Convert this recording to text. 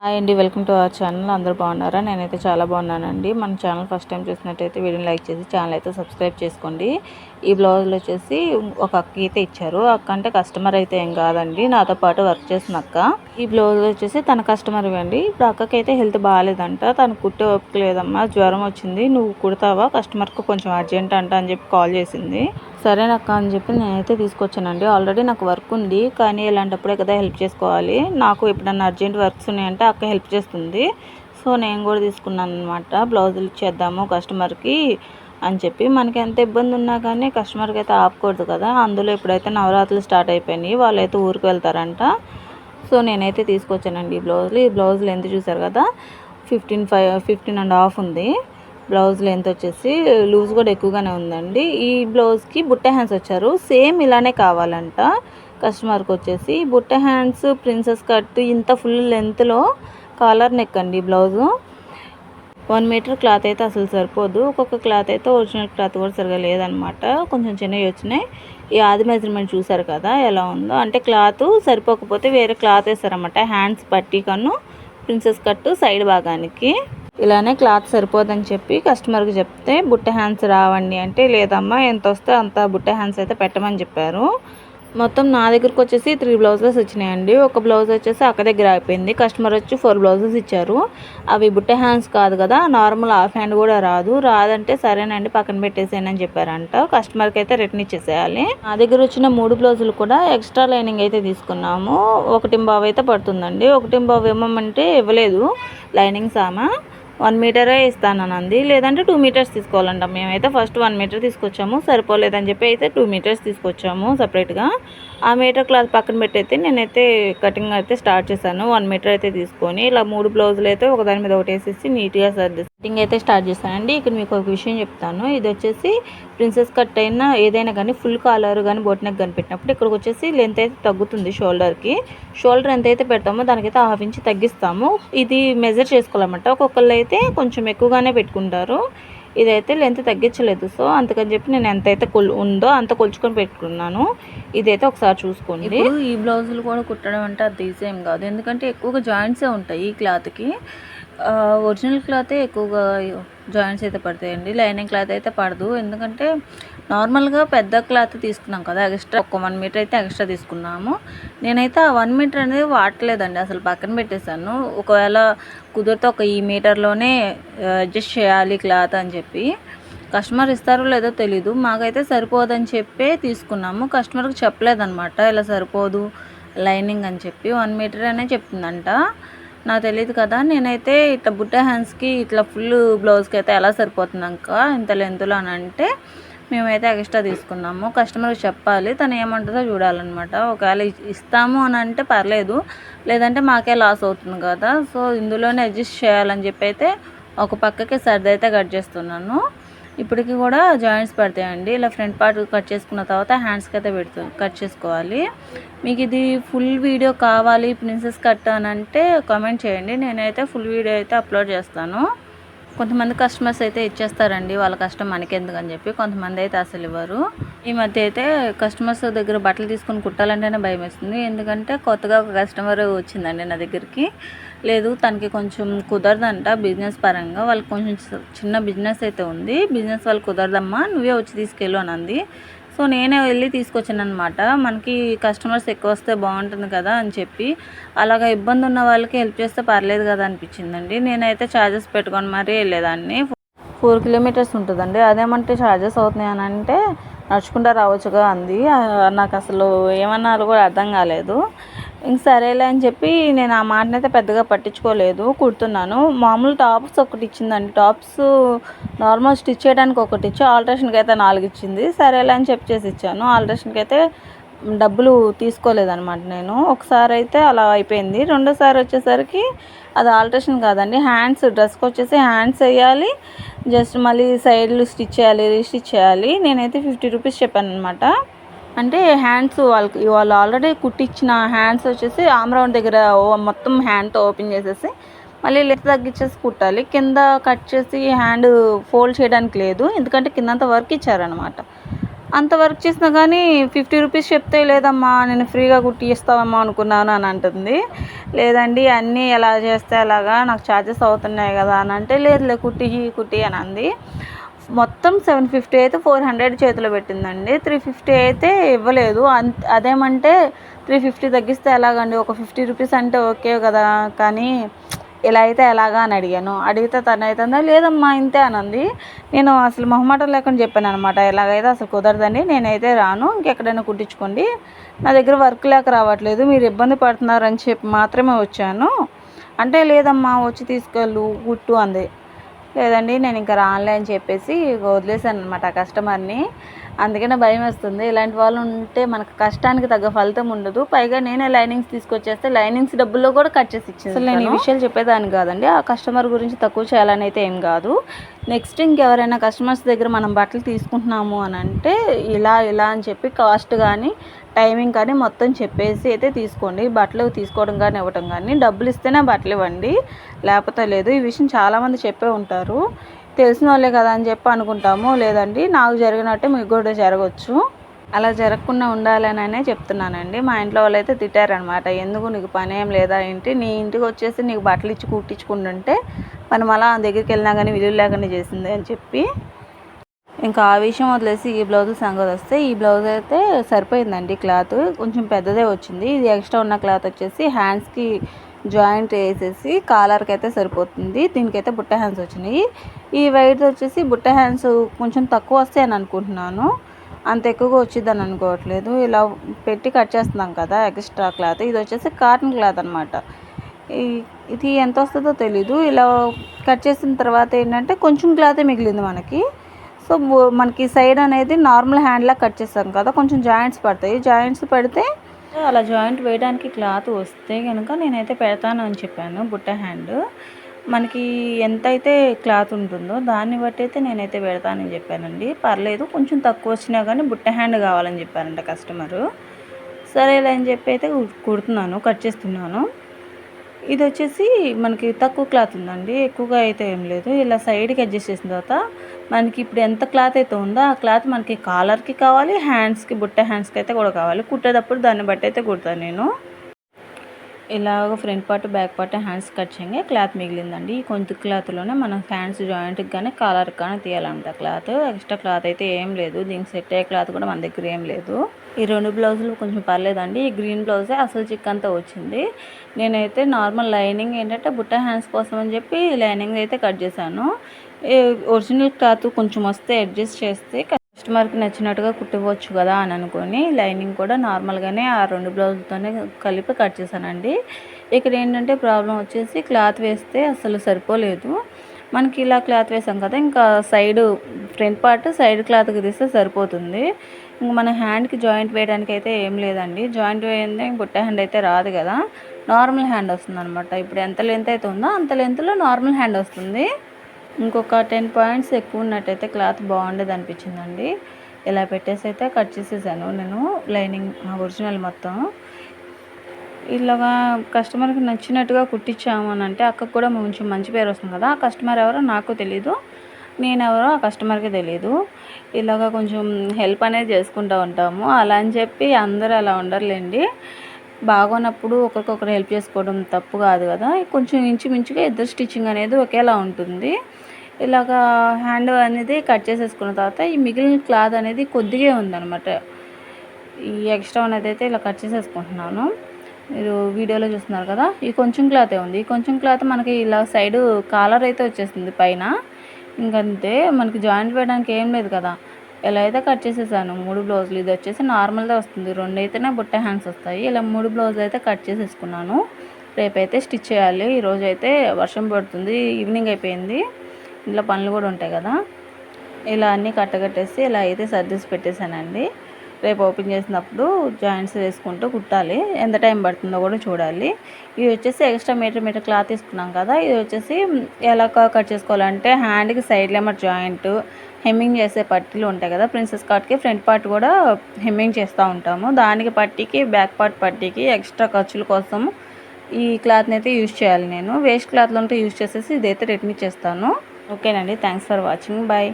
Hi అండి, welcome to our channel. అందరూ బాగున్నారా? నేనైతే చాలా బాగున్నానండి. మన ఛానల్ ఫస్ట్ టైం చూసినట్టయితే వీడియోని లైక్ చేసి ఛానల్ అయితే సబ్స్క్రైబ్ చేసుకోండి. ఈ బ్లౌజ్లో వచ్చేసి ఒక అక్క అయితే ఇచ్చారు. అక్క అంటే కస్టమర్ అయితే ఏం కాదండి, నాతో పాటు వర్క్ చేసిన అక్క. ఈ బ్లౌజ్ వచ్చేసి తన కస్టమర్ అండి. ఇప్పుడు అక్కకి అయితే హెల్త్ బాగాలేదంట, తను కుట్టే ఓపిక లేదమ్మా, జ్వరం వచ్చింది, నువ్వు కుడతావా, కస్టమర్కి కొంచెం అర్జెంట్ అంట అని చెప్పి కాల్ చేసింది. సరేనక్క అని చెప్పి నేనైతే తీసుకొచ్చానండి. ఆల్రెడీ నాకు వర్క్ ఉంది, కానీ ఇలాంటప్పుడే కదా హెల్ప్ చేసుకోవాలి. నాకు ఎప్పుడన్నా అర్జెంట్ వర్క్స్ ఉన్నాయంటే అక్క హెల్ప్ చేస్తుంది. సో నేను కూడా తీసుకున్నాను అనమాట. బ్లౌజులు ఇచ్చేద్దాము కస్టమర్కి అని చెప్పి. మనకి ఎంత ఇబ్బంది ఉన్నా కానీ కస్టమర్కి అయితే ఆపకూడదు కదా. అందులో ఇప్పుడైతే నవరాత్రులు స్టార్ట్ అయిపోయినాయి, వాళ్ళైతే ఊరికి వెళ్తారంట. సో నేనైతే తీసుకొచ్చానండి ఈ బ్లౌజులు. ఈ బ్లౌజులు ఎంత చూసారు కదా, 15.5 ఉంది. బ్లౌజ్ లెంత్ వచ్చేసి లూజ్ కూడా ఎక్కువగానే ఉందండి. ఈ బ్లౌజ్కి బుట్ట హ్యాండ్స్ వచ్చారు, సేమ్ ఇలానే కావాలంట కస్టమర్కి. వచ్చేసి బుట్ట హ్యాండ్స్, ప్రిన్సెస్ కట్, ఇంత ఫుల్ లెంత్లో కాలర్ నెక్ అండి బ్లౌజు. 1 మీటర్ క్లాత్ అయితే అసలు సరిపోదు. ఒక్కొక్క క్లాత్ అయితే ఒరిజినల్ క్లాత్ కూడా సరిగా లేదనమాట, కొంచెం చిన్నవి వచ్చినాయి. ఈ ఆది మెజర్మెంట్ చూసారు కదా ఎలా ఉందో, అంటే క్లాత్ సరిపోకపోతే వేరే క్లాత్ వేస్తారన్నమాట. హ్యాండ్స్ పట్టీ కన్ను ప్రిన్సెస్ కట్ సైడ్ భాగానికి ఇలానే క్లాత్ సరిపోదని చెప్పి కస్టమర్కి చెప్తే, బుట్ట హ్యాండ్స్ రావండి అంటే, లేదమ్మా ఎంత వస్తే అంత బుట్ట హ్యాండ్స్ అయితే పెట్టమని చెప్పారు. మొత్తం నా దగ్గరకు వచ్చేసి 3 బ్లౌజెస్ వచ్చినాయండి. ఒక బ్లౌజ్ వచ్చేసి అక్క దగ్గర అయిపోయింది. కస్టమర్ వచ్చి 4 బ్లౌజెస్ ఇచ్చారు. అవి బుట్ట హ్యాండ్స్ కాదు కదా, నార్మల్ హాఫ్ హ్యాండ్ కూడా రాదంటే సరేనండి పక్కన పెట్టేసేయని చెప్పారంట. కస్టమర్కి అయితే రిటర్న్ ఇచ్చేసేయాలి. నా దగ్గర వచ్చిన 3 బ్లౌజులు కూడా ఎక్స్ట్రా లైనింగ్ అయితే తీసుకున్నాము. 1.5 అయితే పడుతుందండి. 1.5 ఇవ్వమంటే ఇవ్వలేదు. లైనింగ్ సామా 1 మీటరే ఇస్తానంది, లేదంటే 2 మీటర్స్ తీసుకోవాలంట. మేమైతే ఫస్ట్ 1 మీటర్ తీసుకొచ్చాము, సరిపోలేదని చెప్పి అయితే 2 మీటర్స్ తీసుకొచ్చాము సపరేట్గా. ఆ మీటర్ క్లాత్ పక్కన పెట్టయితే నేనైతే కటింగ్ అయితే స్టార్ట్ చేశాను. 1 మీటర్ అయితే తీసుకొని ఇలా 3 బ్లౌజులు అయితే ఒకదాని మీద ఒకటి వేసేసి నీట్గా కటింగ్ అయితే స్టార్ట్ చేశానండి. ఇక్కడ మీకు ఒక విషయం చెప్తాను. ఇది వచ్చేసి ప్రిన్సెస్ కట్ అయినా ఏదైనా కానీ ఫుల్ కాలర్ కానీ బోట్ నెక్ కనిపెట్టినప్పుడు ఇక్కడికి వచ్చేసి లెంత్ అయితే తగ్గుతుంది. షోల్డర్ ఎంత అయితే పెడతామో దానికైతే 1/2 ఇంచ్ తగ్గిస్తాము. ఇది మెజర్ చేసుకోవాలన్నమాట. ఒక్కొక్కళ్ళు అయితే కొంచెం ఎక్కువగానే పెట్టుకుంటారు, ఇదైతే లెంత్ తగ్గించలేదు. సో అందుకని చెప్పి నేను ఎంతైతే ఉందో అంత కొలుచుకొని పెట్టుకున్నాను. ఇదైతే ఒకసారి చూసుకోండి. ఈ బ్లౌజులు కూడా కుట్టడం అంటే అది ఈజీ ఏం కాదు, ఎందుకంటే ఎక్కువగా జాయింట్సే ఉంటాయి ఈ క్లాత్కి. ఒరిజినల్ క్లాతే ఎక్కువగా జాయింట్స్ అయితే పడతాయండి, లైనింగ్ క్లాత్ అయితే పడదు. ఎందుకంటే నార్మల్గా పెద్ద క్లాత్ తీసుకున్నాం కదా, ఎక్స్ట్రా ఒక 1 మీటర్ అయితే ఎక్స్ట్రా తీసుకున్నాము. నేనైతే ఆ 1 మీటర్ అనేది వాడలేదండి, అసలు పక్కన పెట్టేశాను. ఒకవేళ కుదిరితే ఒక ఈ మీటర్లోనే అడ్జస్ట్ చేయాలి క్లాత్ అని చెప్పి. కస్టమర్ ఇస్తారో లేదో తెలీదు, మాకైతే సరిపోదని చెప్పే తీసుకున్నాము. కస్టమర్కి చెప్పలేదన్నమాట ఇలా సరిపోదు లైనింగ్ అని చెప్పి. 1 మీటర్ అనే చెప్తుందంట, నాకు తెలియదు కదా. నేనైతే ఇట్లా బుట్ట హ్యాండ్స్కి ఇట్లా ఫుల్ బ్లౌజ్కి అయితే ఎలా సరిపోతుందాక ఇంత లెంత్లో అని అంటే మేమైతే ఎక్స్ట్రా తీసుకున్నాము. కస్టమర్కి చెప్పాలి, తను ఏమంటుందో చూడాలన్నమాట. ఒకవేళ ఇస్తాము అని అంటే పర్లేదు, లేదంటే మాకే లాస్ అవుతుంది కదా. సో ఇందులోనే అడ్జస్ట్ చేయాలని చెప్పి అయితే ఒక పక్కకి సర్ది అయితే కట్ చేస్తున్నాను. ఇప్పటికి కూడా జాయింట్స్ పడతాయండి. ఇలా ఫ్రంట్ పార్ట్ కట్ చేసుకున్న తర్వాత హ్యాండ్స్కి అయితే కట్ చేసుకోవాలి. మీకు ఇది ఫుల్ వీడియో కావాలి ప్రిన్సెస్ కట్ అని అంటే కామెంట్ చేయండి, నేనైతే ఫుల్ వీడియో అయితే అప్లోడ్ చేస్తాను. కొంతమంది కస్టమర్స్ అయితే ఇచ్చేస్తారండి, వాళ్ళ కష్టం మనకెందుకు అని చెప్పి. కొంతమంది అయితే అసలు ఇవ్వరు. ఈ మధ్య అయితే కస్టమర్స్ దగ్గర బట్టలు తీసుకొని కుట్టాలంటేనే భయం వేస్తుంది. ఎందుకంటే కొత్తగా ఒక కస్టమర్ వచ్చిందండి నా దగ్గరికి. లేదు, తనకి కొంచెం కుదరదంట బిజినెస్ పరంగా, వాళ్ళకి కొంచెం చిన్న బిజినెస్ అయితే ఉంది. బిజినెస్ వాళ్ళు కుదరదమ్మా, నువ్వే వచ్చి తీసుకెళ్ళు అని అంది. సో నేనే వెళ్ళి తీసుకొచ్చాను అనమాట. మనకి కస్టమర్స్ ఎక్కువ వస్తే బాగుంటుంది కదా అని చెప్పి. అలాగా ఇబ్బంది ఉన్న వాళ్ళకి హెల్ప్ చేస్తే పర్లేదు కదా అనిపించిందండి. నేనైతే ఛార్జెస్ పెట్టుకొని మరీ వెళ్ళేదాన్ని. 4 కిలోమీటర్స్ ఉంటుందండి. అదేమంటే ఛార్జెస్ అవుతున్నాయి అని అంటే నడుచుకుంటూ రావచ్చుగా అంది. నాకు అసలు ఏమన్నారో కూడా అర్థం కాలేదు. ఇంక సరేలే అని చెప్పి నేను ఆ మాటనైతే పెద్దగా పట్టించుకోలేదు, కుడుతున్నాను. మామూలు టాప్స్ ఒకటి ఇచ్చిందండి, టాప్స్ నార్మల్ స్టిచ్ చేయడానికి ఒకటి ఇచ్చి ఆల్ట్రేషన్కి అయితే 4 ఇచ్చింది. సరేలే అని చెప్పి చేసి ఇచ్చాను. ఆల్ట్రేషన్కి అయితే డబ్బులు తీసుకోలేదన్నమాట నేను. ఒకసారి అయితే అలా అయిపోయింది. రెండోసారి వచ్చేసరికి అది ఆల్ట్రేషన్ కాదండి, హ్యాండ్స్, డ్రెస్కి వచ్చేసి హ్యాండ్స్ వేయాలి, జస్ట్ మళ్ళీ సైడ్లు స్టిచ్ చేయాలి, రీస్టిచ్ చేయాలి. నేనైతే 50 రూపీస్ చెప్పాను అనమాట. అంటే హ్యాండ్స్ వాళ్ళు ఆల్రెడీ కుట్టించిన హ్యాండ్స్ వచ్చేసి ఆమ్ రౌండ్ దగ్గర మొత్తం హ్యాండ్తో ఓపెన్ చేసేసి మళ్ళీ లెంత్ తగ్గించేసి కుట్టాలి. కింద కట్ చేసి హ్యాండ్ ఫోల్డ్ చేయడానికి లేదు, ఎందుకంటే కిందంతా వర్క్ ఇచ్చారనమాట. అంత వర్క్ చేసినా కానీ 50 రూపీస్ చెప్తే లేదమ్మా నేను ఫ్రీగా కుట్టి ఇస్తామమ్మా అనుకున్నాను అని అంటుంది. లేదండి అన్నీ ఎలా చేస్తే అలాగా నాకు ఛార్జెస్ అవుతున్నాయి కదా అని అంటే, లేదులే కుట్టి అని అంది. మొత్తం 750 అయితే 400 చేతిలో పెట్టిందండి. 350 అయితే ఇవ్వలేదు. అదేమంటే 350 తగ్గిస్తే ఎలాగండి, ఒక 50 రూపీస్ అంటే ఓకే కదా, కానీ ఇలా అయితే ఎలాగా అని అడిగాను. అడిగితే తనైతే లేదమ్మా ఇంతే అనంది. నేను అసలు మొహమాటం లేకుండా చెప్పాను అనమాట, ఇలాగైతే అసలు కుదరదండి, నేనైతే రాను, ఇంకెక్కడైనా కుట్టించుకోండి, నా దగ్గర వర్క్ లేక రావట్లేదు, మీరు ఇబ్బంది పడుతున్నారని చెప్పి మాత్రమే వచ్చాను అంటే, లేదమ్మా వచ్చి తీసుకెళ్ళు కుట్టు అంది. లేదండి నేను ఇంకా రానులే అని చెప్పేసి వదిలేసాను అనమాట ఆ కస్టమర్ని. అందుకనే భయం వేస్తుంది. ఇలాంటి వాళ్ళు ఉంటే మనకు కష్టానికి తగ్గ ఫలితం ఉండదు. పైగా నేనే లైనింగ్స్ తీసుకొచ్చేస్తే లైనింగ్స్ డబ్బుల్లో కూడా కట్ చేసి ఇచ్చింది. అసలు నేను ఈ విషయాలు చెప్పేదాన్ని కాదండి, ఆ కస్టమర్ గురించి తక్కువ చేయాలని అయితే ఏం కాదు. నెక్స్ట్ ఇంకెవరైనా కస్టమర్స్ దగ్గర మనం బట్టలు తీసుకుంటున్నాము అని అంటే ఇలా అని చెప్పి కాస్ట్ కానీ టైమింగ్ కానీ మొత్తం చెప్పేసి అయితే తీసుకోండి. బట్టలు తీసుకోవడం కానీ ఇవ్వటం కానీ, డబ్బులు ఇస్తేనే బట్టలు ఇవ్వండి, లేకపోతే లేదు. ఈ విషయం చాలామంది చెప్పే ఉంటారు, తెలిసిన వాళ్ళే కదా అని చెప్పి అనుకుంటాము. లేదండి నాకు జరిగినట్టే మీకు కూడా జరగవచ్చు, అలా జరగకుండా ఉండాలనే చెప్తున్నానండి. మా ఇంట్లో వాళ్ళు అయితే తిట్టారనమాట, ఎందుకు నీకు పని ఏం లేదా ఏంటి, నీ ఇంటికి వచ్చేసి నీకు బట్టలు ఇచ్చి కుట్టించుకుంటుంటే మనం అలా దగ్గరికి వెళ్ళినా కానీ విలువ లేకుండా చేసింది అని చెప్పి. ఇంకా ఆ విషయం వదిలేసి ఈ బ్లౌజ్ సంగతి వస్తే, ఈ బ్లౌజ్ అయితే సరిపోయిందండి. క్లాత్ కొంచెం పెద్దదే వచ్చింది. ఇది ఎక్స్ట్రా ఉన్న క్లాత్ వచ్చేసి హ్యాండ్స్కి జాయింట్ వేసేసి కాలర్కి అయితే సరిపోతుంది. దీనికైతే బుట్ట హ్యాండ్స్ వచ్చినాయి. ఈ వైట్ వచ్చేసి బుట్ట హ్యాండ్స్ కొంచెం తక్కువ వస్తాయి అని అనుకుంటున్నాను, అంత ఎక్కువగా వచ్చిందని అనుకోవట్లేదు. ఇలా పెట్టి కట్ చేస్తున్నాం కదా ఎక్స్ట్రా క్లాత్, ఇది వచ్చేసి కాటన్ క్లాత్ అనమాట. ఇది ఎంత వస్తుందో తెలీదు. ఇలా కట్ చేసిన తర్వాత ఏంటంటే కొంచెం క్లాతే మిగిలింది మనకి. సో మనకి సైడ్ అనేది నార్మల్ హ్యాండ్లా కట్ చేస్తాం కదా, కొంచెం జాయింట్స్ పడతాయి. జాయింట్స్ పడితే అలా జాయింట్ వేయడానికి క్లాత్ వస్తే కనుక నేనైతే పెడతాను అని చెప్పాను. బుట్ట హ్యాండ్ మనకి ఎంతైతే క్లాత్ ఉంటుందో దాన్ని బట్టి అయితే నేనైతే పెడతానని చెప్పానండి. పర్లేదు కొంచెం తక్కువ వచ్చినా కానీ బుట్ట హ్యాండ్ కావాలని చెప్పారంట కస్టమరు. సరేలే అని చెప్పి అయితే కుడుతున్నాను, కట్ చేస్తున్నాను. ఇది వచ్చేసి మనకి తక్కువ క్లాత్ ఉందండి, ఎక్కువగా అయితే ఏం లేదు. ఇలా సైడ్కి అడ్జస్ట్ చేసిన తర్వాత మనకి ఇప్పుడు ఎంత క్లాత్ అయితే ఉందో ఆ క్లాత్ మనకి కాలర్కి కావాలి, హ్యాండ్స్కి బుట్ట హ్యాండ్స్కి అయితే కూడా కావాలి. కుట్టేటప్పుడు దాన్ని బట్టి అయితే కుడతాను నేను. ఇలాగ front part back part hands cut చేయంగా క్లాత్ మిగిలిందండి. ఈ కొంత క్లాత్లోనే మనం హ్యాండ్స్ జాయింట్కి కానీ కాలర్కి కానీ తీయాలంట క్లాత్. ఎక్స్ట్రా క్లాత్ అయితే ఏం లేదు, దీనికి సెట్ అయ్యే క్లాత్ కూడా మన దగ్గర ఏం లేదు. ఈ 2 బ్లౌజులు కొంచెం పర్లేదండి. ఈ గ్రీన్ బ్లౌజే అసలు చిక్కంతా వచ్చింది. నేనైతే నార్మల్ లైనింగ్ ఏంటంటే బుట్ట హ్యాండ్స్ కోసం అని చెప్పి లైనింగ్ అయితే కట్ చేశాను. ఒరిజినల్ క్లాత్ కొంచెం వస్తే అడ్జస్ట్ చేస్తే కస్టమర్కి నచ్చినట్టుగా కుట్టివ్వచ్చు కదా అని అనుకొని లైనింగ్ కూడా నార్మల్గానే ఆ 2 బ్లౌజులతోనే కలిపి కట్ చేశానండి. ఇక్కడ ఏంటంటే ప్రాబ్లం వచ్చేసి క్లాత్ వేస్తే అసలు సరిపోలేదు. మనకి ఇలా క్లాత్ వేసాం కదా, ఇంకా సైడ్ ఫ్రంట్ పార్ట్ సైడ్ క్లాత్కి తీస్తే సరిపోతుంది. ఇంక మన హ్యాండ్కి జాయింట్ వేయడానికి అయితే ఏం లేదండి. జాయింట్ వేయందే బుట్ట హ్యాండ్ అయితే రాదు కదా, నార్మల్ హ్యాండ్ వస్తుంది అనమాట. ఇప్పుడు ఎంత లెంత్ అయితే ఉందో అంత లెంత్లో నార్మల్ హ్యాండ్ వస్తుంది. ఇంకొక 10 పాయింట్స్ ఎక్కువ ఉన్నట్టయితే క్లాత్ బాగుండేది అనిపించిందండి. ఇలా పెట్టేసి అయితే కట్ చేసేసాను నేను లైనింగ్ ఒరిజినల్ మొత్తం. ఇలాగా కస్టమర్కి నచ్చినట్టుగా కుట్టించాము అని అంటే అక్కకు కూడా కొంచెం మంచి పేరు వస్తుంది కదా. ఆ కస్టమర్ ఎవరో నాకు తెలీదు, నేనెవరో ఆ కస్టమర్కి తెలీదు. ఇలాగ కొంచెం హెల్ప్ అనేది చేసుకుంటూ ఉంటాము. అలా అని చెప్పి అందరూ అలా ఉండరులేండి. బాగున్నప్పుడు ఒకరికొకరు హెల్ప్ చేసుకోవడం తప్పు కాదు కదా. కొంచెం ఇంచుమించుగా ఇద్దరు స్టిచ్చింగ్ అనేది ఒకేలా ఉంటుంది. ఇలాగా హ్యాండ్ అనేది కట్ చేసేసుకున్న తర్వాత ఈ మిగిలిన క్లాత్ అనేది కొద్దిగా ఉందన్నమాట. ఈ ఎక్స్ట్రా అనేది అయితే ఇలా కట్ చేసేసుకుంటున్నాను. మీరు వీడియోలో చూస్తున్నారు కదా, ఈ కొంచెం క్లాతే ఉంది. ఈ కొంచెం క్లాత్ మనకి ఇలా సైడు కాలర్ అయితే వచ్చేసింది పైన. ఇంకంతే, మనకి జాయింట్ వేయడానికి ఏం లేదు కదా. ఇలా అయితే కట్ చేసేసాను 3 బ్లౌజులు. ఇది వచ్చేసి నార్మల్గా వస్తుంది, 2 అయితేనే బుట్ట హ్యాండ్స్ వస్తాయి. ఇలా 3 బ్లౌజులు అయితే కట్ చేసేసుకున్నాను. రేపైతే స్టిచ్ చేయాలి. ఈరోజు అయితే వర్షం పడుతుంది, ఈవినింగ్ అయిపోయింది, ఇంట్లో పనులు కూడా ఉంటాయి కదా. ఇలా అన్నీ కట్టగట్టేసి ఇలా అయితే సర్దేసి పెట్టేశానండి. రేపు ఓపెన్ చేసినప్పుడు జాయింట్స్ వేసుకుంటూ కుట్టాలి. ఎంత టైం పడుతుందో కూడా చూడాలి. ఇది వచ్చేసి ఎక్స్ట్రా మీటర్ క్లాత్ తీసుకున్నాం కదా, ఇది వచ్చేసి ఎలా కట్ చేసుకోవాలంటే హ్యాండ్కి సైడ్ లెమర్ జాయింట్, హెమ్మింగ్ చేసే పట్టీలు ఉంటాయి కదా, ప్రిన్సెస్ కట్కి ఫ్రంట్ పార్ట్ కూడా హెమ్మింగ్ చేస్తూ ఉంటాము. దానికి పట్టీకి బ్యాక్ పార్ట్ పట్టీకి ఎక్స్ట్రా ఖర్చుల కోసం ఈ క్లాత్ని అయితే యూజ్ చేయాలి. నేను వేస్ట్ క్లాత్లో ఉంటే యూజ్ చేసేసి ఇదైతే రిటర్న్ ఇచ్చేస్తాను. ఓకేనండి, థ్యాంక్స్ ఫర్ వాచింగ్, బాయ్.